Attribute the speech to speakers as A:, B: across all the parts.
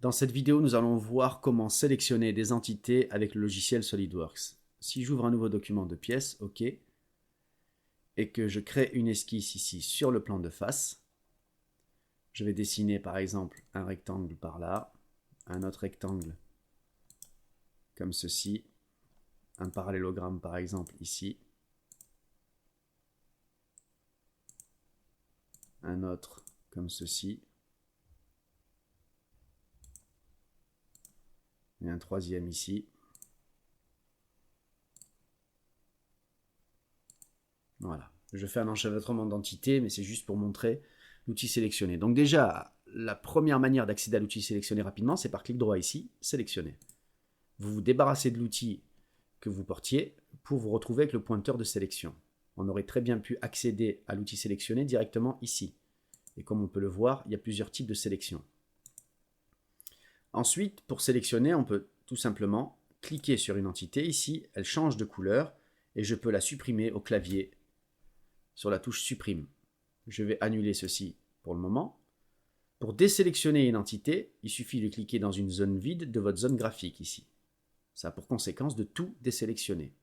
A: Dans cette vidéo, nous allons voir comment sélectionner des entités avec le logiciel SolidWorks. Si j'ouvre un nouveau document de pièces, OK, et que je crée une esquisse ici sur le plan de face, je vais dessiner par exemple un rectangle par là, un autre rectangle comme ceci, un parallélogramme par exemple ici, un autre comme ceci, et un troisième ici. Voilà, je fais un enchevêtrement d'entités, mais c'est juste pour montrer l'outil sélectionné. Donc déjà, la première manière d'accéder à l'outil sélectionné rapidement, c'est par clic droit ici, sélectionner. Vous vous débarrassez de l'outil que vous portiez pour vous retrouver avec le pointeur de sélection. On aurait très bien pu accéder à l'outil sélectionné directement ici. Et comme on peut le voir, il y a plusieurs types de sélection. Ensuite, pour sélectionner, on peut tout simplement cliquer sur une entité. Ici, elle change de couleur et je peux la supprimer au clavier sur la touche supprime. Je vais annuler ceci pour le moment. Pour désélectionner une entité, il suffit de cliquer dans une zone vide de votre zone graphique ici. Ça a pour conséquence de tout désélectionner.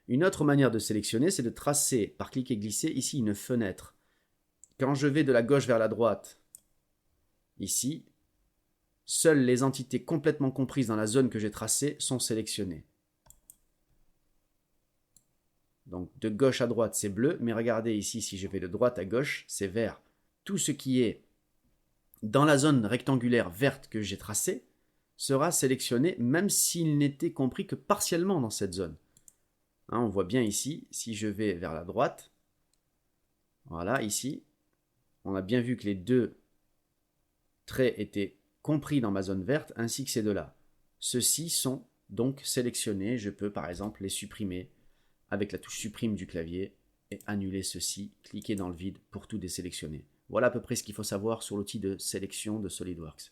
A: Une autre manière de sélectionner, c'est de tracer par clic et glisser ici une fenêtre. Quand je vais de la gauche vers la droite, ici, seules les entités complètement comprises dans la zone que j'ai tracée sont sélectionnées. Donc de gauche à droite, c'est bleu, mais regardez ici, si je vais de droite à gauche, c'est vert. Tout ce qui est dans la zone rectangulaire verte que j'ai tracée sera sélectionné, même s'il n'était compris que partiellement dans cette zone. Hein, on voit bien ici, si je vais vers la droite, voilà, ici, on a bien vu que les deux traits étaient compris dans ma zone verte, ainsi que ces deux-là. Ceux-ci sont donc sélectionnés, je peux par exemple les supprimer avec la touche supprime du clavier et annuler ceci, cliquer dans le vide pour tout désélectionner. Voilà à peu près ce qu'il faut savoir sur l'outil de sélection de SolidWorks.